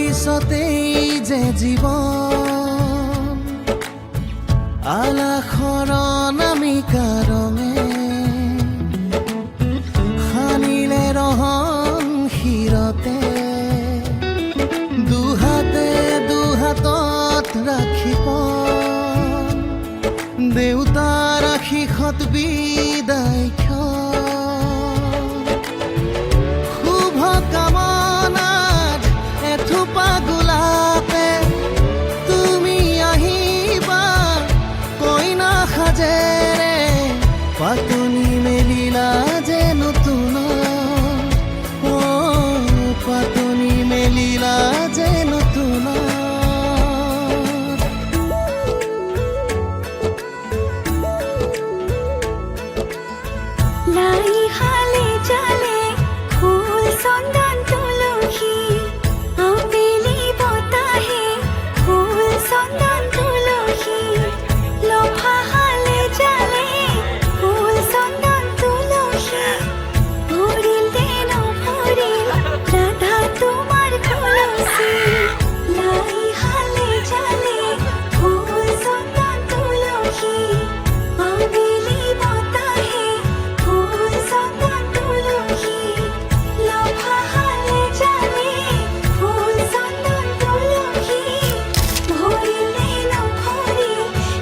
পিছতেই যে জীৱন আলাসৰ নামিকা ৰঙে সানিলে ৰহন শিৰতে দুহাতে দুহাতত ৰাখিব দেউতাৰ আশীষত বিদায় শুভ কামনাত এথোপা গোলাপে তুমি আহিবা কইনা সাজেৰে পাতনি মেলিলা যে নতুন পাতনি মেলিলা যে নতুন লাই হালে জালে ফুল চন্দন তুলসী আবেলি বতাহে ফুল চন্দন তুলসী লফা হালে জালে ফুল চন্দন তুলসী ভরিল দেন ভরিল রাধা তোমার তুলসী লাই হালে জালে ফুল চন্দন তুলসী আবেলি বতাহে ফুল চন্দন তুলসী লফা হালে জালে ফুল চন্দন তুলসী ভরিল দেন ভরিল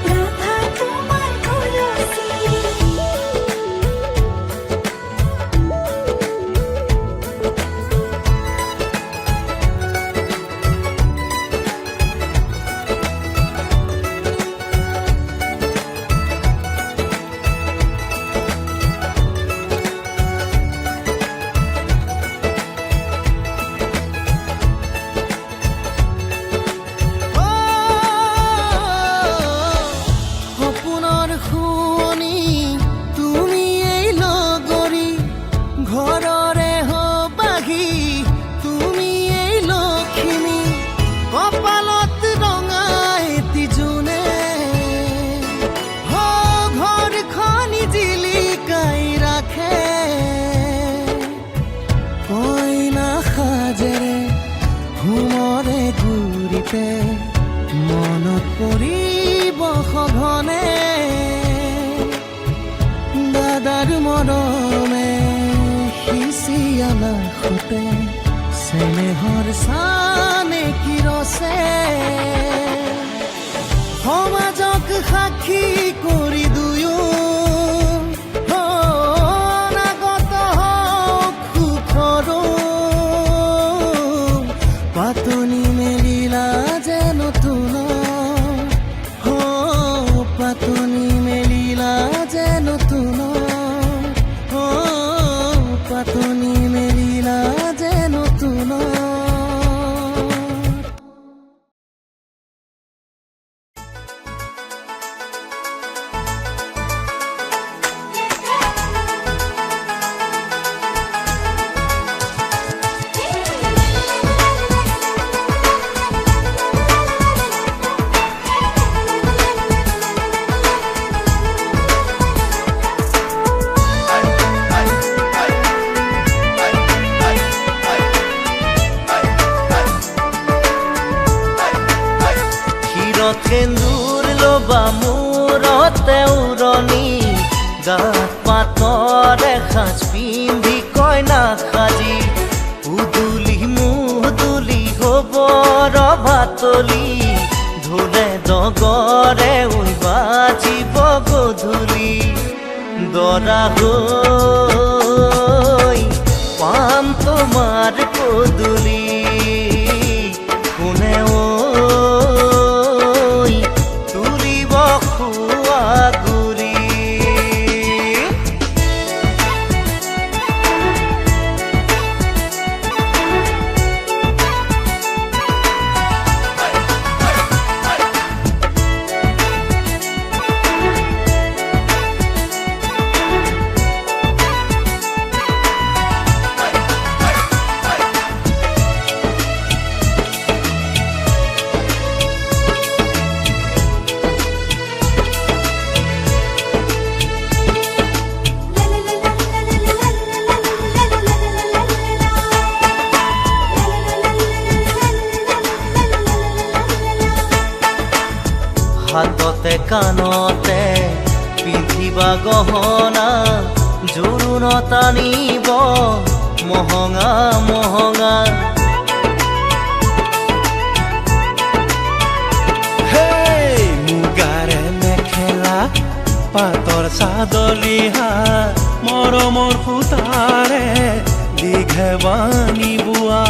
রাধা তোমার তুলসী সপোনৰ শুৱনি তুমি এই লগৰী ঘৰৰে হবাহি তুমি এই লখিমী কপালত ৰঙা এটি জোনে ঘৰখনি জিলিকাই ৰাখে কইনা সাজেৰে ঘুমৰে গুৰিতে মনত পৰিব সঘনে দাদাৰ মৰমে সিঁচি আলাসতে চেনেহৰ চানে কিৰছে সমাজক সাক্ষী কৰি দুয়ো অনাগত হওক সুখৰো পাতনি মেলিলা যে নতুন পাতনি মেলিলা যে নতুন পাতনি মেলিলা যে নতুন সেন্দুৰ লবা মূৰতে উৰণি গাত পাতৰে সাজ পিন্ধি কইনা সাজি উদুলি মুদুলি হব ৰভাতলি ঢোলে ডগৰে উই বাজিব গধূলি দৰা হৈ পাম তোমাৰ পদূলি কোনে তুলিব খোৱা গুৰি হাতে কাণতে পিন্ধিবা গহনা জোৰোণ টানিব মহঙা মহঙা মুগাৰে মেখেলা পাতৰ চাদৰ ৰিহা মৰমৰ সূতাৰে দীঘেবানী বোৱা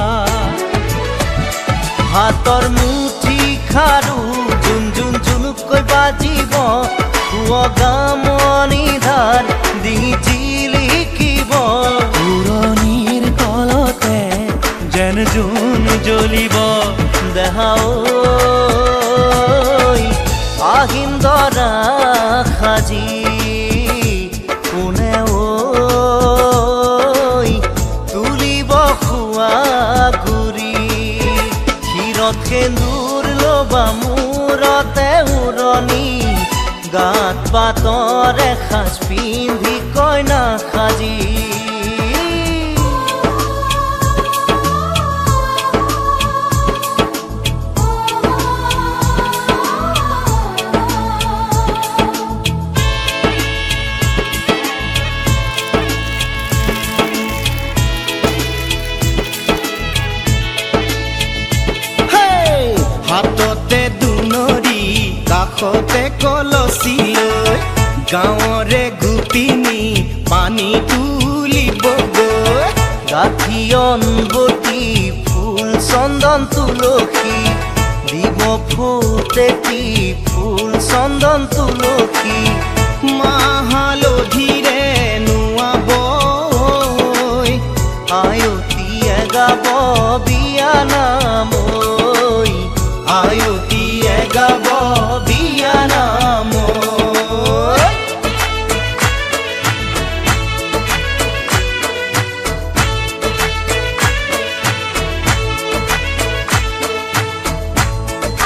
হাতৰ মুঠি খাৰু জুন জুন জুনুকৈ বাজিব গামনি ধাৰ দি জিলিকিব পুৰণিৰ তলতে যেন জোন জ্বলিব দেহা ঐ আহিন দৰা সাজি কোনে ঐ তুলিব খোৱা গুৰি ক্ষীৰত সেন্দুৰ ল'বা মূৰতে উৰণি গাত পাতৰে সাজ পিন্ধি কইনা সাজি হাততে দুনৰি কাষতে কলচি লৈ গাঁৱৰে গোপিনী পানী তুলিবগৈ গাঠিয়ন বতি ফুল চন্দন তুলসী দিব ফুটেতি ফুল চন্দন তুলসী মাহালধিৰে নোৱাব আয়তীয়ে গাব বিয়া নাম আয়তীয়ে গাব বিয়া নাম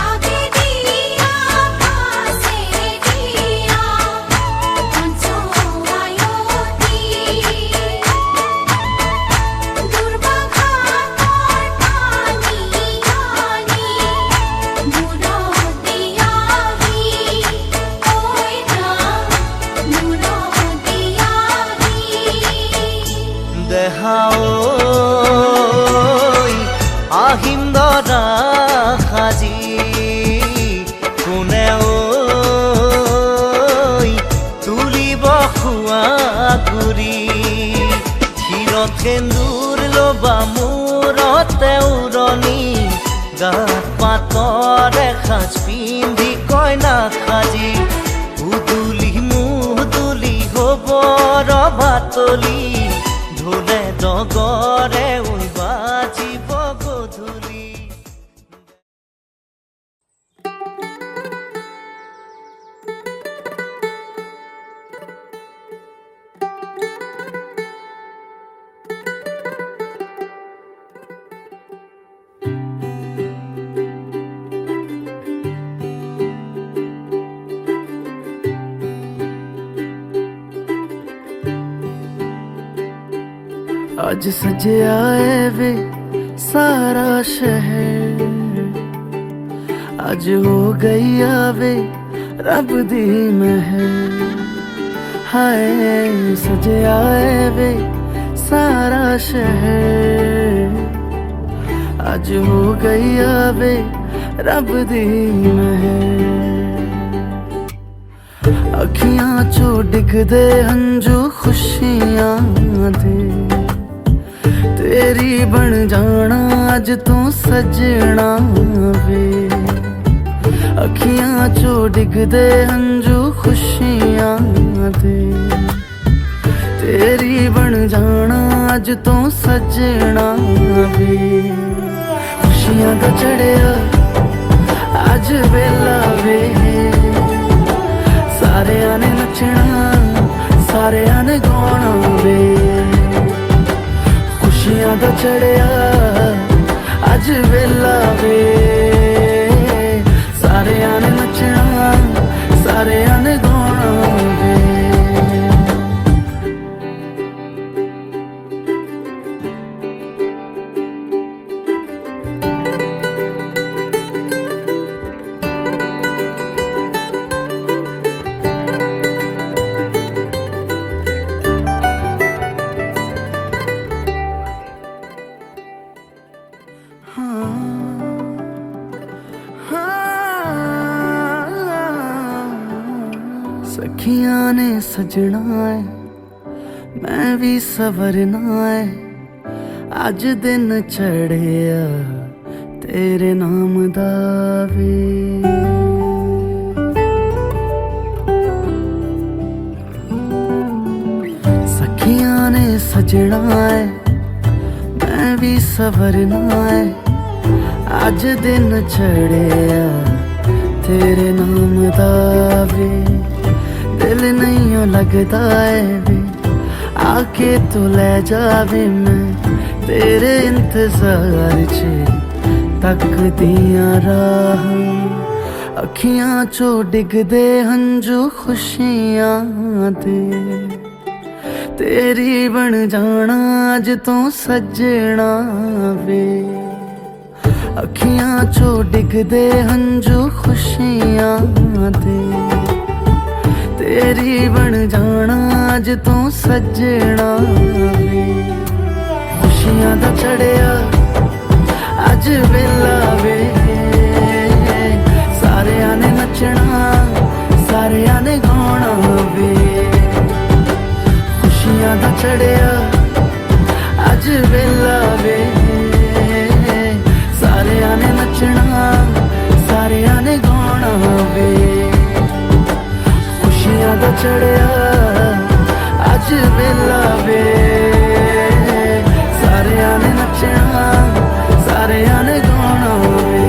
আগে দিয়া পাছে দিয়া পঞ্চো আয়তি দুর্বাঘাতর পানি আনি মুরো দিয়াহি ওই না মুরো দিয়াহি দেহা ঐ আহিন দৰা সাজি কোনে ঐ তুলিব খোৱা গুৰি ক্ষীৰত সেন্দুৰ ল'বা মূৰতে উৰণি গাত পাতৰে সাজ পিন্ধি কইনা সাজি উদুলি মুদুলি হ'ব ৰভাতলি ঢোলে ডগৰে ঐ বাজিব গধূলি ਅੱਜ ਸਜਿਆ ਏ ਵੇ ਸਾਰਾ ਸ਼ਹਿਰ ਅੱਜ ਹੋ ਗਈ ਆਵੇ ਰੱਬ ਦੀ ਮਹਿਰ ਹਾਏ ਸਜਿਆ ਏ ਵੇ ਸਾਰਾ ਸ਼ਹਿਰ ਅੱਜ ਹੋ ਗਈ ਆਵੇ ਰੱਬ ਦੀ ਮਹਿਰ ਅੱਖੀਆਂ ਚੋਂ ਡਿੱਗਦੇ ਹੰਝੂ ਖੁਸ਼ੀਆਂ ਦੇ तेरी बन जाना अज तू सजना वे अखियां चो डिगदे हंजू खुशियां दे तेरी बन जाना अज तू सजना वे खुशियां दा चढ़िया अज वेला वे सारेयां ने नचना सारेयां ने गाना वे खुशियां दा चढ़िया अज वेला वे सारेयां ने नचना सारेयां ने गाना वे अखियां ने सजना है मैं भी सवरना है अज दिन चढ़िया तेरे नाम दा वे सखियां ने सजना है मैं भी सवरना है अज दिन चढ़िया तेरे नाम दा वे दिल नहीं लगता है वे आके तू ले जावे मैं तेरे इंतजार च तकदियां राह अखियां चो डिगदे हंजू खुशियां दे तेरी बन जाना अज तो सजना वे अखियां चो डिगदे हंजू खुशियां दे तेरी बन जाना अज तो सजना वे खुशियां दा चढ़िया अज वेला वे सारियां ने नचना सारियां ने गाना वे खुशियां दा चढ़िया अज वेला वे सारियां ने नचना सारियां ने गाना वे खुशियां दा चढ़िया अज वेला वे सारियां ने नचना सारियां ने गाना वे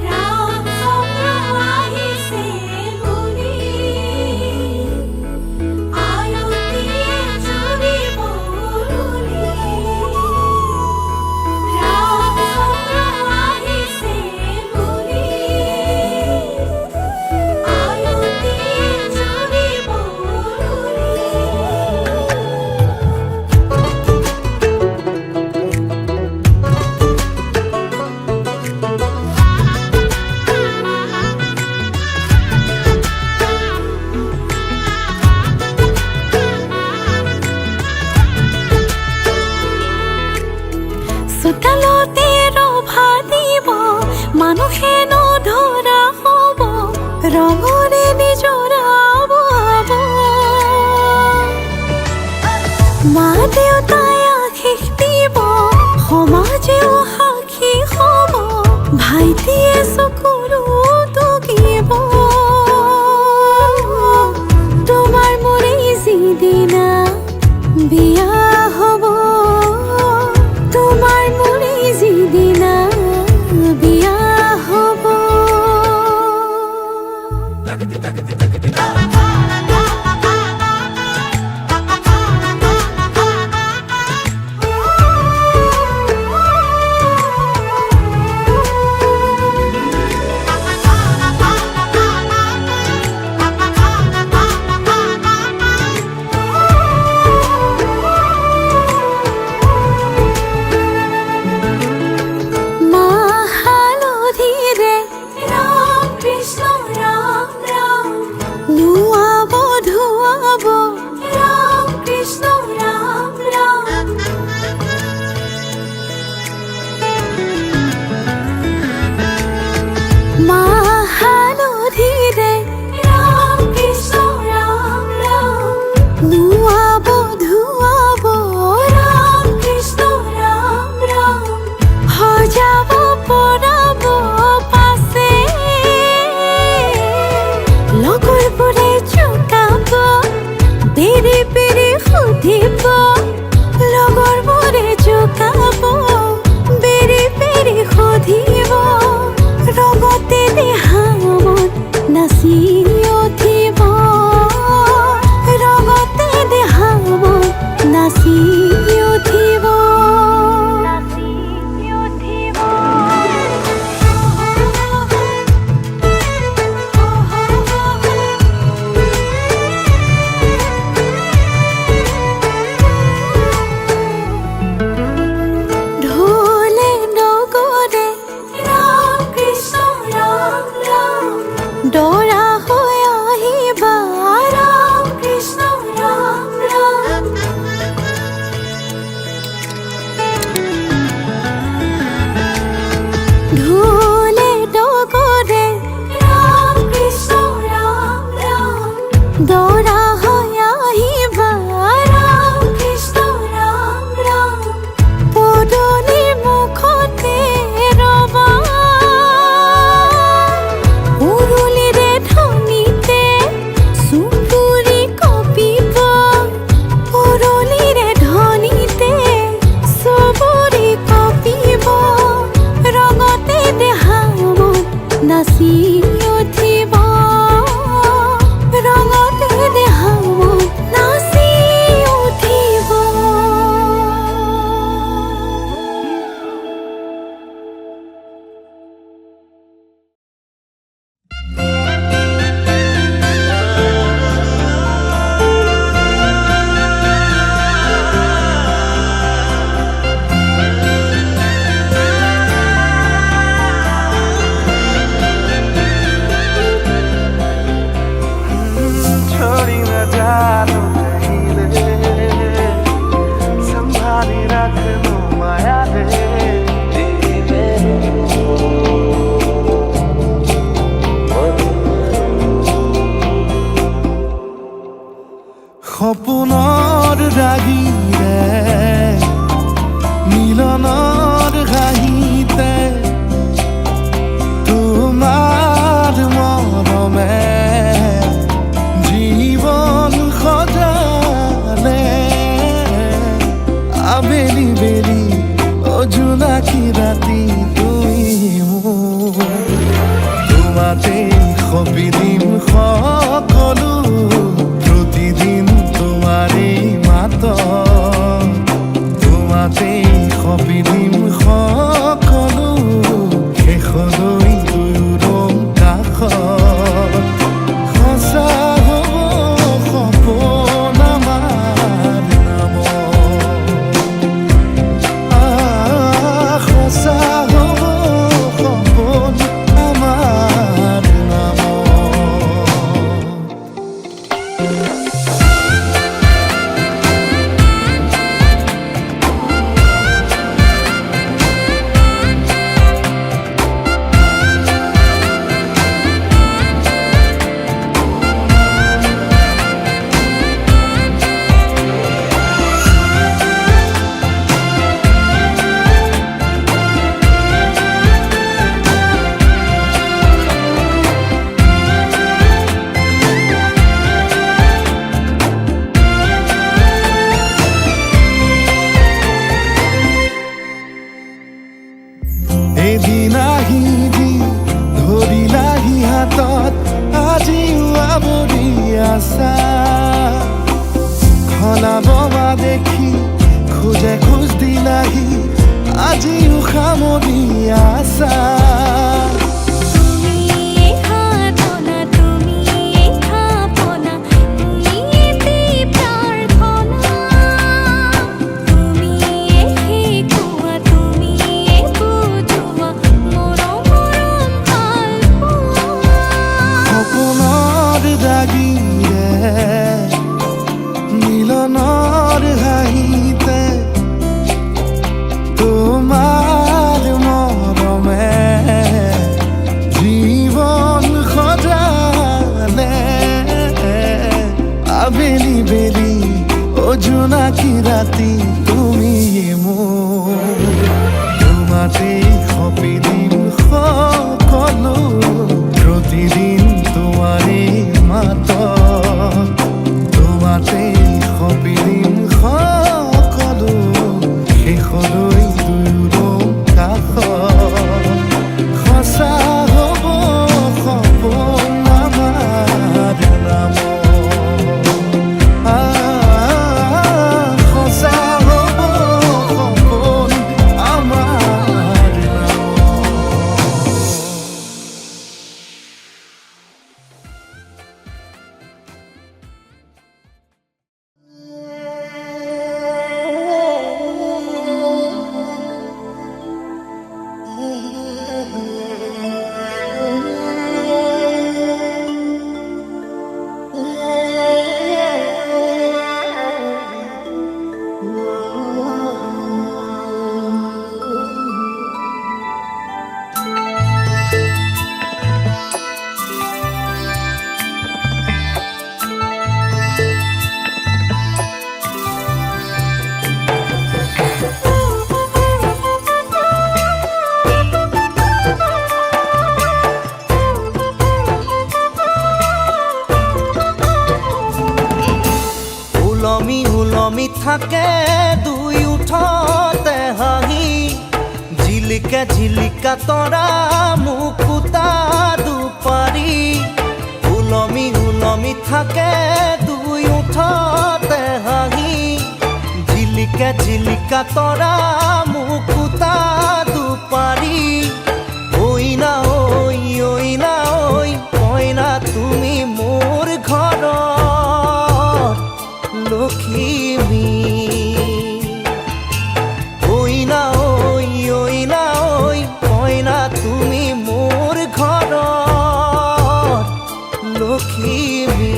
राम सोमवाही से मुनि आयती जुरी बोलुनी राम सोमवाही से मुनि आयती जुरी बोलुनी सुतलो तेरो भादिब मानुषे नधरा हब रंगरे निजराब मा देउताय आशिष দিব समाजेও সাক্ষী হব ভাইটিয়ে চকুৰো টুকিব তোমাৰ মোৰে যিদিনা বিয়া হব তোমাৰ মোৰে যিদিনা বিয়া হব দৰা হৈ আহিবা ৰাম কৃষ্ণ ৰাম ৰাম পদূলিৰ মুখতে ৰবা উৰুলিৰে ধ্বনিতে চুবুৰি কঁপিব উৰুলিৰে ধ্বনিতে চুবুৰি কঁপিব ৰঙতে দেহামত নাচি উঠিব ৰঙতে দেহামত নাচি উঠিব छोड़ी न जानो कहीं रे संभाली रख लो माया रे সপোনৰ ৰাগিৰে মিলনৰ ঘাঁহিতে তোমাৰ মৰমে জীবন সজালে আবেলি বেলি অজোনাকি ৰাতি তুমি মোৰ তোমাতে সপিদিম সকলো প্ৰতিদিন তোমাৰে মাত তোমাতে সপিদিম সকলো শেষলৈ দুয়োৰং কাষত সঁচা হ'ব সপোন আমাৰ নামত সঁচা হ'ব সপোন আমাৰ নামত এদিন আহি যি ধৰিলাহি হাতত আজিও আৱৰি আছা সলাব দেখি খোজে খোজ দিলাহি আজিও সামৰি আছা সপোনৰ দাগিৰে মিলনৰ হাঁহিতে তোমাৰ মৰমে থাকে দুই উঠতে হাঁহি ঝিলিকা ঝিলিকা তৰা মুকুতা দুপাৰি উলমি উলমি থাকে দুই উঠতে হাঁহি ঝিলিকা ঝিলিকা তৰা মুকুতা দুপাৰি ঐ না ঐ কইনা তুমি মোৰ ঘৰৰ লখিমী ঐ না কইনা তুমি মোৰ ঘৰৰ লখিমী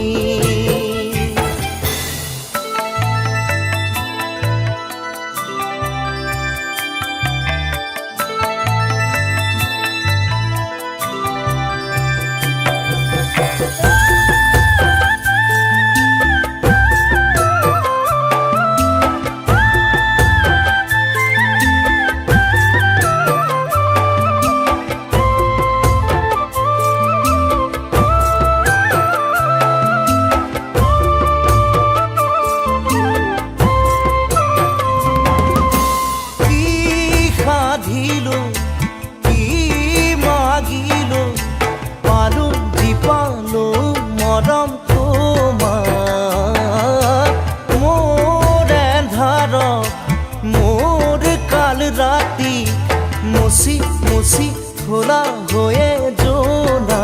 মুছি মুছি খোলা হয়ে জোনা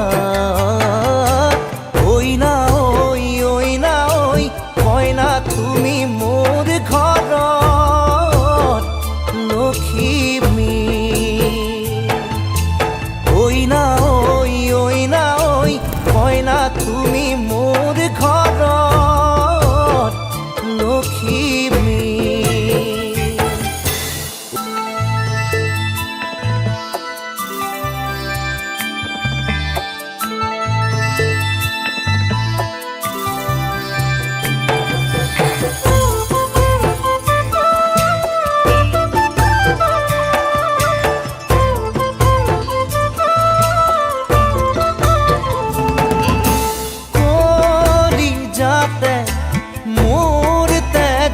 ঐ না কইনা তুমি মোৰ ঘৰৰ লখিমী ঐ না কইনা তুমি মোৰ ঘৰৰ লখিমী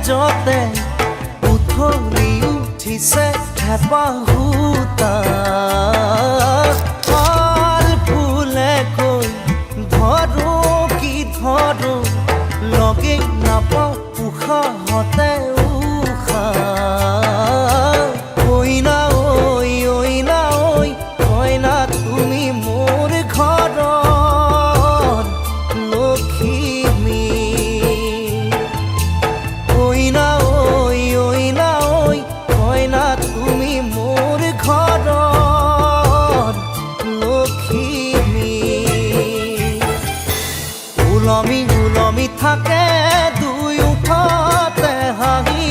যতে উথলি উঠিছে হেঁপাহুতা পাল ফুলে কৈ ধৰো কি ধৰো লগে নাপাওঁ উশাহতে উশাহ ঐ না কইনা তুমি মোৰ ঘৰৰ লখিমী ঐ না কইনা তুমি মোৰ ঘৰৰ লখিমী উলমি উলমি থাকে দুই উঠতে হাঁহি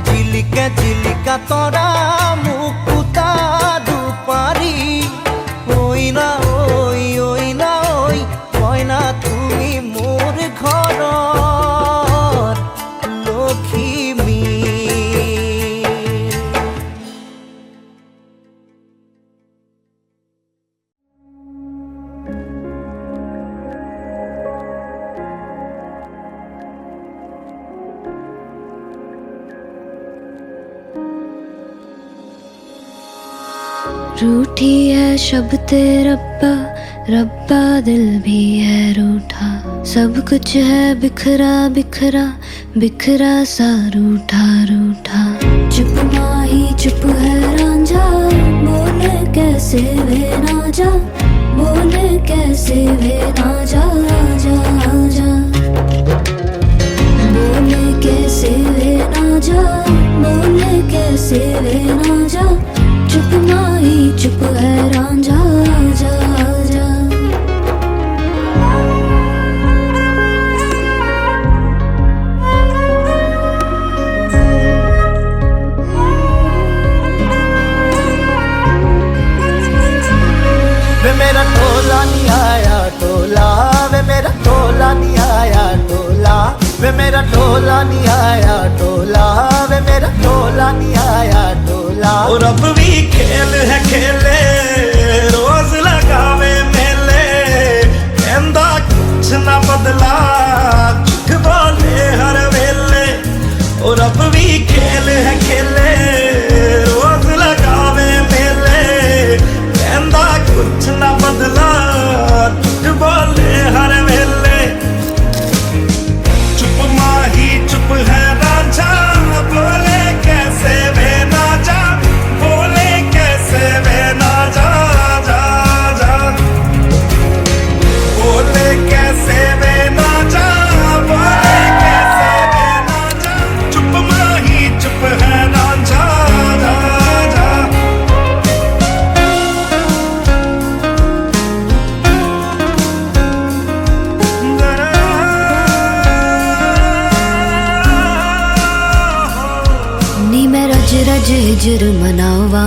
ঝিলিকা ঝিলিকা তৰা মুকুতা দুপাৰি ঐ না কইনা তুমি মোৰ ঘৰৰ লখিমী रूठी है शब्द रब्बा रब्बा दिल भी है रूठा सब कुछ है बिखरा बिखरा बिखरा सा रूठा रूठा चुप माही चुप है रांझा बोल कैसे वे ना जा बोल कैसे वे ना जा जा जा बोल कैसे वे ना जा बोल कैसे वे ना जा चुप माही चुप है रांझा जा जा वे मेरा टोला नहीं आया टोला वे मेरा टोला नहीं आया टोला वे मेरा टोला नहीं आया टोला वे मेरा टोला नहीं आया टोला और अब भी खेल है खेले रोज लगावे मेले कहंदा कुछ ना बदला झूठ बोले हर वेले रज हिजर मनावा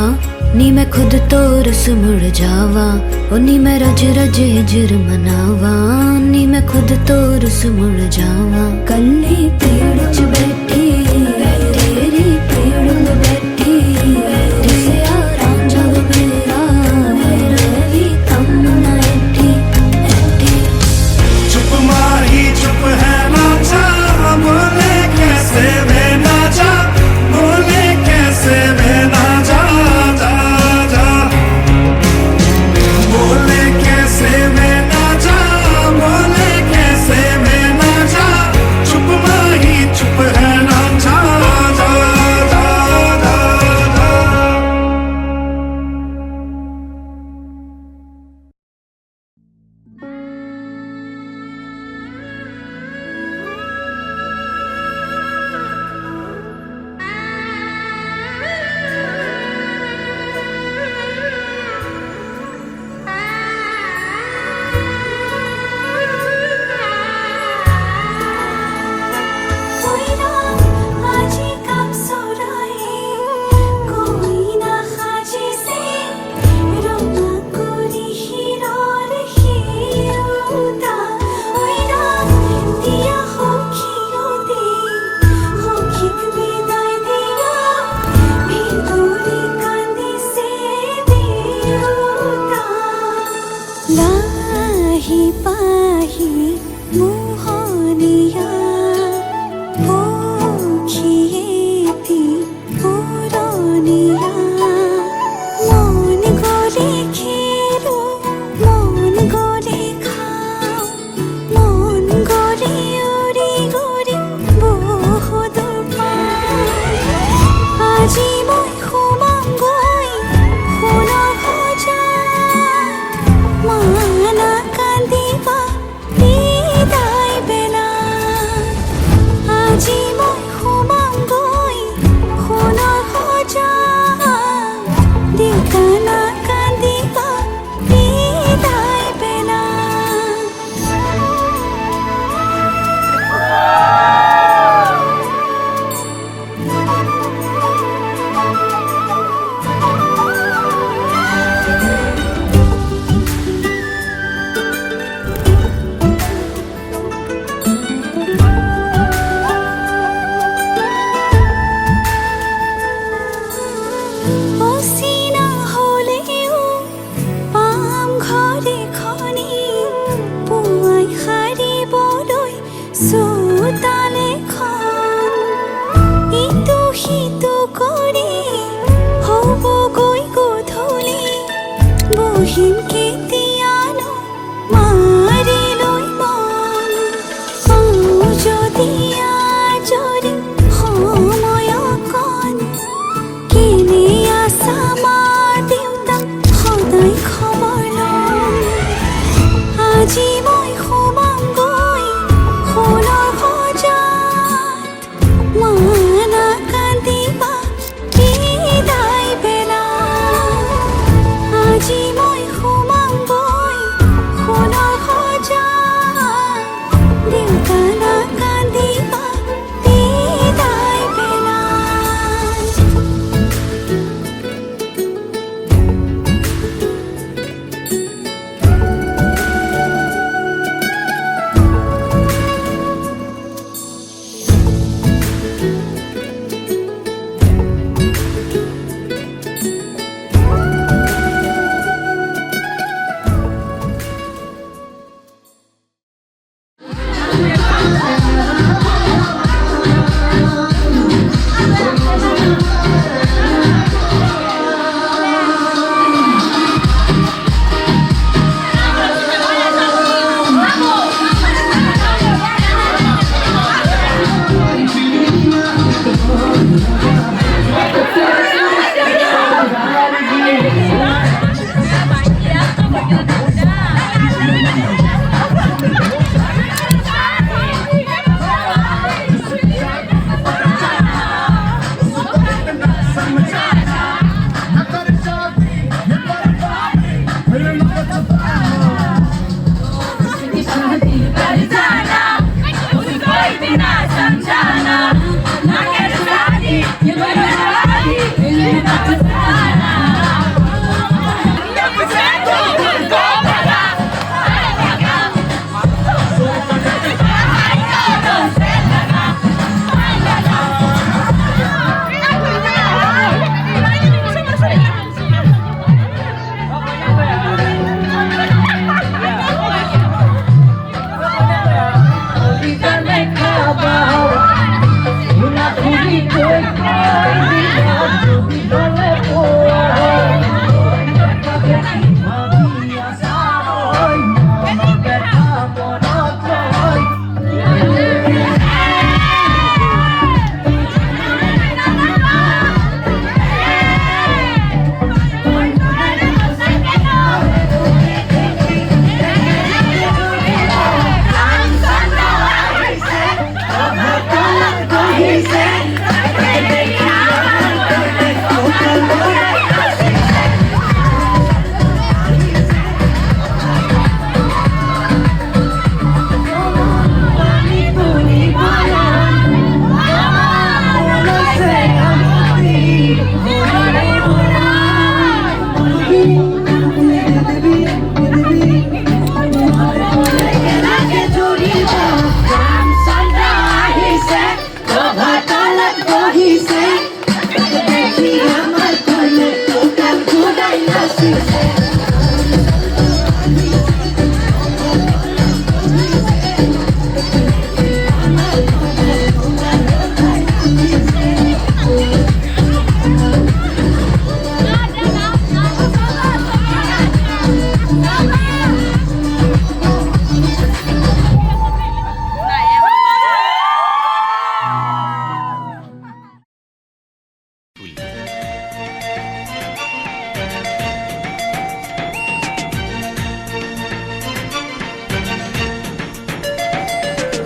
नी मैं खुद तो रस मुड़ जावा ओ नी मैं रज रज हिजर मनावा नी मैं खुद तो रस मुड़ जावा कल्ली पेड़ च बैठी तेरी पेड़ में बैठी जिसे आराम जब मेरा भी कम ना एठी एठी चुप माही चुप है नाचा बोले कैसे वे नाचा बोले कैसे वे नाचा जा जा बोले कैसे वे नाचा बोले कैसे वे नाचा चुप माही चुप है नाचा जा जा जा जा कोई ना आजी कब सो रहे कोई ना खाजी से रोना कोरी हीरा रही उदा कोई ना दिया हो खियो दे हो खिक विदाई दिया भी दूरी कांदी से दिया लाही पाही मोहनिया पोखिएती पुरानिया मन गले खेलो मन गले खाओ मन गले उड़ी उड़ी বহুদূর আজি মই সোমামগৈ সোণৰ সজাত মানা কান্দিবা বিদায় বেলা আজি মই সোমামগৈ সোণৰ সজাত দেউতানা কান্দিবা বিদায় বেলা অচিনা হলেও পাম ঘৰে খনি পুৱাই সাৰিবলৈ চোতাল এখন ইটো সিটো কৰি হ'বগৈ গধূলি বহিম কেতিয়ানো মাৰি লৈ মন পাওঁ যদি আজৰি সময় অকণ কেনে আছা মা দেউতা সদায় খবৰ লম আজি মই সোমামগৈ সোণৰ সজাত মানা কান্দিবা বিদায় বেলা আজি মই সোমামগৈ সোণৰ সজাত দেউতানা কান্দিবা বিদায় বেলা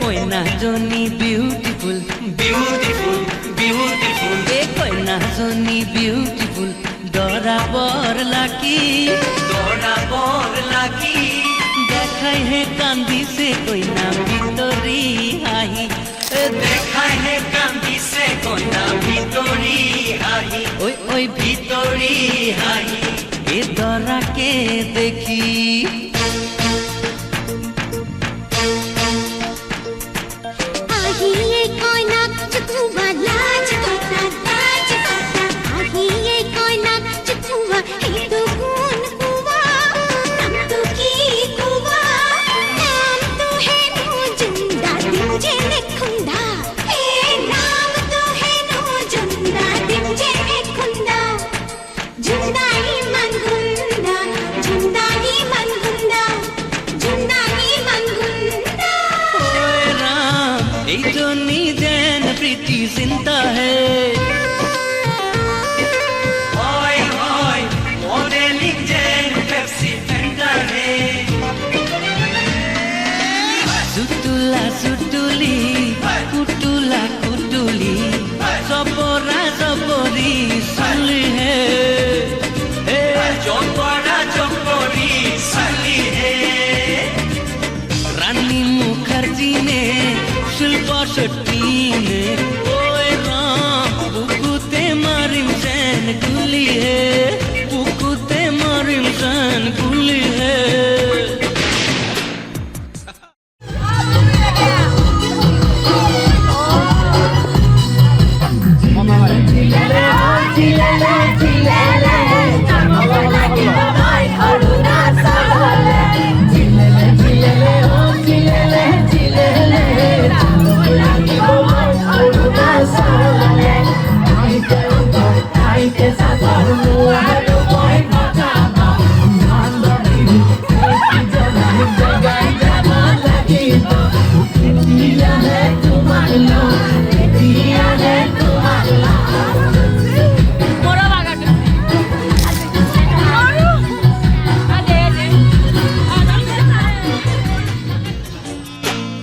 কইনা জনি বিউটিফুল বিউটিফুল বিউটিফুল এ কইনা জনি বিউটিফুল ডরা বর লাকি দেখাই হে কান্দিছে কইনা ভিতরি হাহি দেখায় হে কান্দিছে কইনা ভিতরি হাহি ওই ওই ভিতরি হাহি এ ডরাকে দেখি আহিয়ে কইনাক চুকুয়া লাজ কথা লাজ কথা আহিয়ে কইনাক চুকুয়া হে তো গুণ কুয়া নাম তো কি কুয়া নাম তো হে নো জিন্দা দিমজে নেখুন্দা হে নাম তো হে নো জিন্দা দিমজে নেখুন্দা জিন্দা হি মান গুন্দা জিন্দা হি মান গুন্দা জিন্দা হি মান গুন্দা ओए राम এই জনি যেন প্রীতি চিন্তা হে হয় হয় মডেলিং জেন পেপসি ফেন্টা রে সুতুলা সুতুলি কুটুলা কুটুলি সবরা সবরি সুলি হে হে জপরা জপরি সালি হে রানী মুখার্জি নে শিল্প শেট্টি নে ওই রাম বুকুতে মারিম সেন গুলি হে বুকুতে মারিম সেন গুলি হে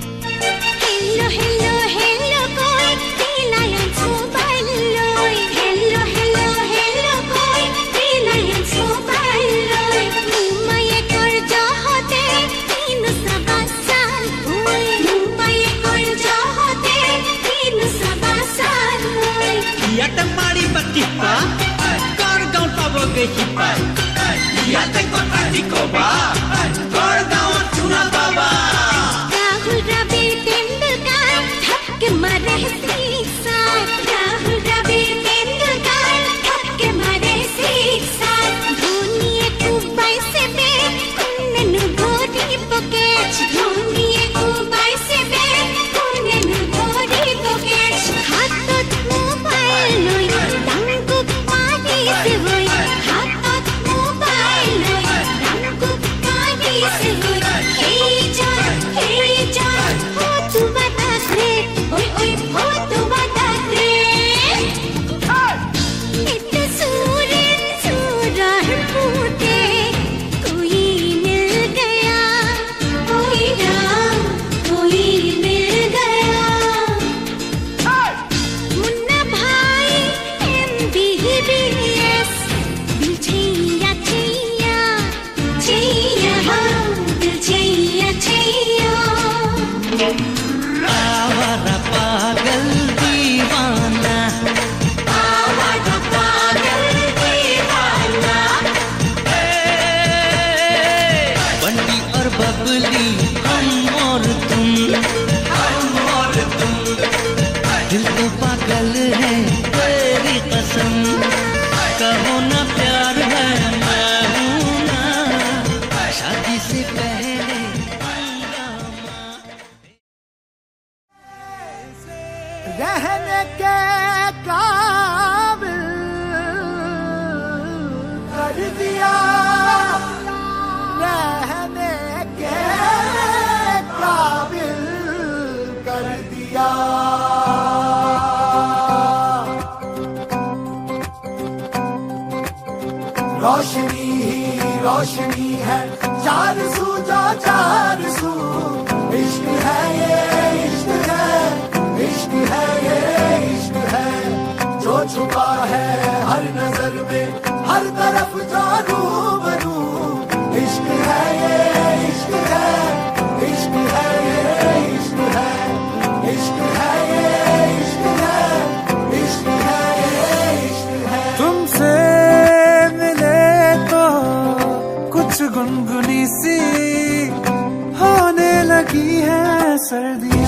Hello, hello, hello, koi Reliance Mobile loi. Hello, hello, hello, koi Reliance Mobile loi. Mumbai kor jahote teen saba saal hoi. Mumbai kor jahote teen saba saal hoi. ইয়াতে মাৰি পাতিপা কৰ গাঁও পাবগে শিপা ইয়াতে কথা দি কবা কৰ গাঁৱত চুনা পাবা Rahul Dravid Tendulkar thapke mare sisa. Rahul Dravid Tendulkar thapke mare sisa. Dhoni Dubai se be kunnu body pocket. Dhoni Dubai se be kunnu body pocket. Hatot mobile loi danguk pani se hoi. Hatot mobile loi danguk pani se hoi. Hey John, ho tu bata re, oi oi ho tu bata re. Itte सूरन सूरह फूटे, कोई मिल गया, कोई राम, कोई मिल गया. मुन्ना भाई MBBS, दिल छैया छैया, छैया हाँ, दिल छैया छैया. आवारा पागल दीवाना आवारा पागल दीवाना बंटी और बबली हम और तुम दिल तो पागल है तेरी कसम कहो ना प्यार है मैं हूं ना शादी से पहले रहने के काबिल कर दिया रहने के काबिल कर दिया रोशनी ही रोशनी है चार सू जो चार सू इश्क है ये छुपा है हर नजर में, हर तरफ जानू बनू। इश्क है ये इश्क है, इश्क है ये इश्क है, इश्क है ये इश्क है, इश्क है ये इश्क है। तुमसे मिले तो कुछ गुनगुनी सी होने लगी है सर्दियाँ।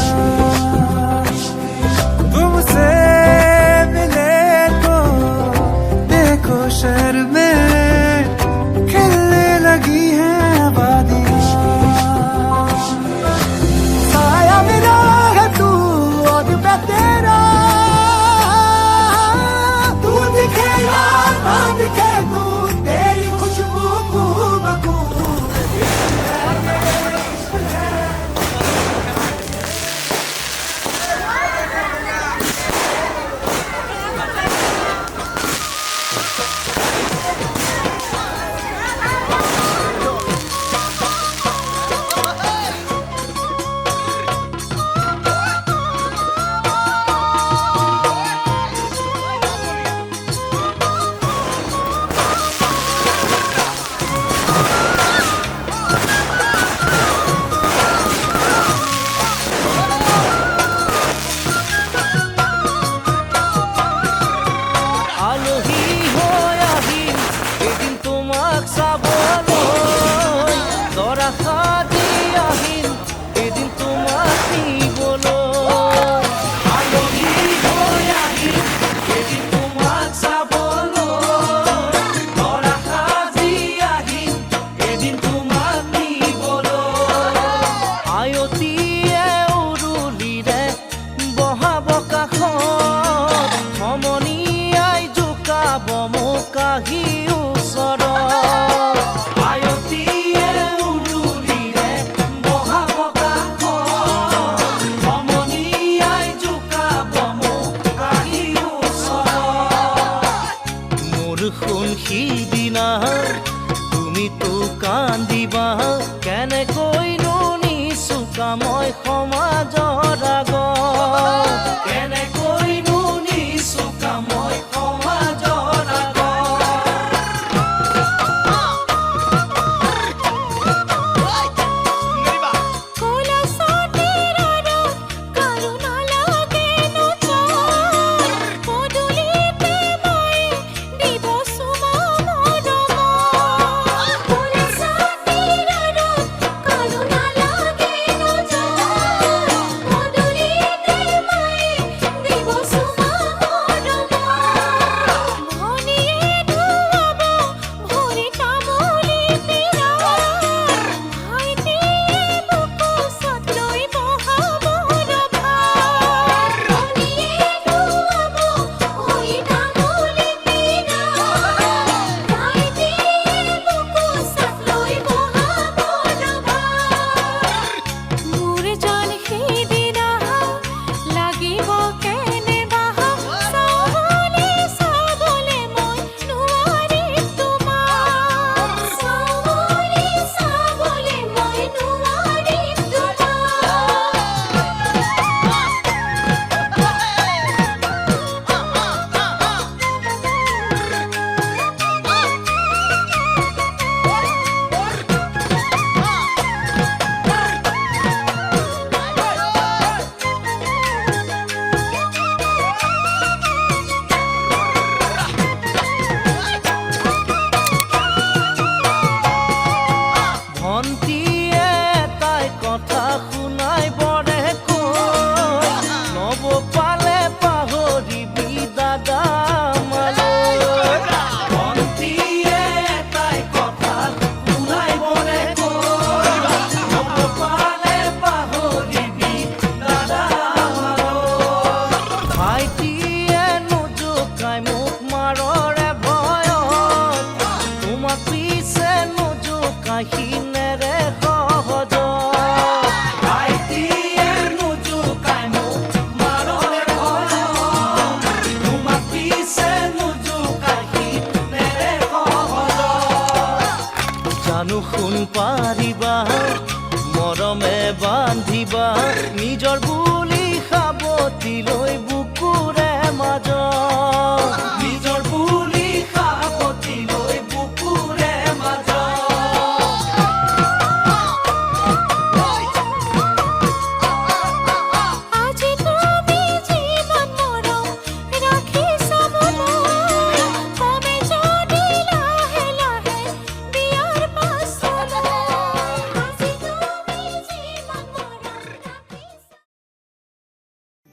तुमसे मिले तो देखो शहर में खिलने लगी है वादियाँ। साया मेरा है तू और मैं तेरा, तू दिखे या ना दिखे तू, तेरी खुशबू बू সিদিনা তুমি তো কান্দিবা কেনেকৈ নুনি চুকাময় সমাজৰ আগত, কেনেকৈ নুনি চুকাময় সমাজৰ আগত। জানুখোন পাৰিবা মৰমে বান্ধিবা নিজৰ বুলি সাৱটি লৈ বুকুৰে মাজত।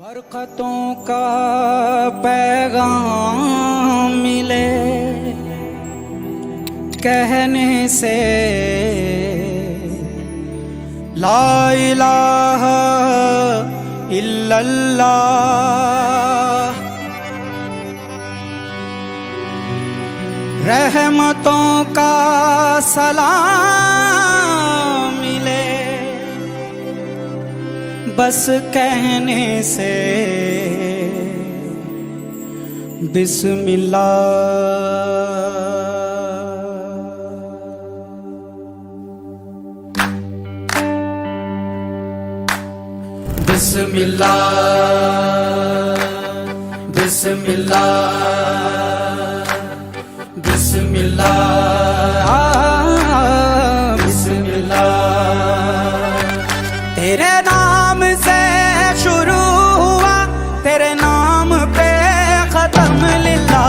बरकतों का पैगाम मिले कहने से ला इलाहा इल्लल्लाह, रहमतों का सलाम मिले बस कहने से बिस्मिल्लाह। बिस्मिल्लाह बिस्मिल्लाह बिस्मिल्लाह बिस्मिल्लाह। तेरे नाम से शुरू हुआ, तेरे नाम पे खत्म लिल्लाह।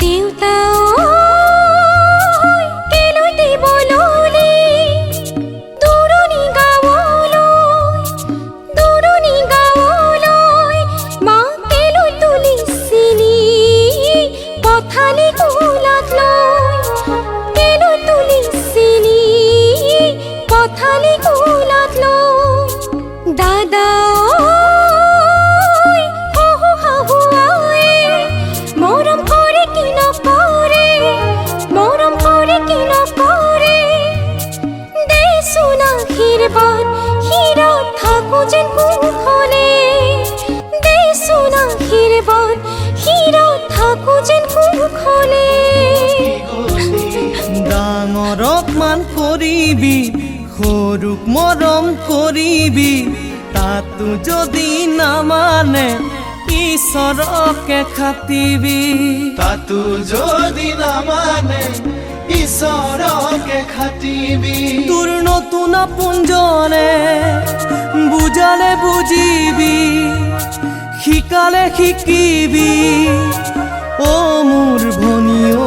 देवता केलोती बोलोली दुरुनी गावलोय मा केलो तुलिसिनी पथाली कुलात लय केलो तुलिसिनी पथाली कुलात लय दादा ডাঙৰক মান কৰিবি, সৰুক মৰম কৰিবি, তাতো যদি নামানে ঈশ্বৰকে খাটিবি। তাতো যদি নামানে ঈশ্বৰকে খাটিবি। তোৰ নতুন আপোনজনে বুজালে বুজিবি, শিকালে শিকিবি। অ মোৰ ভনী অ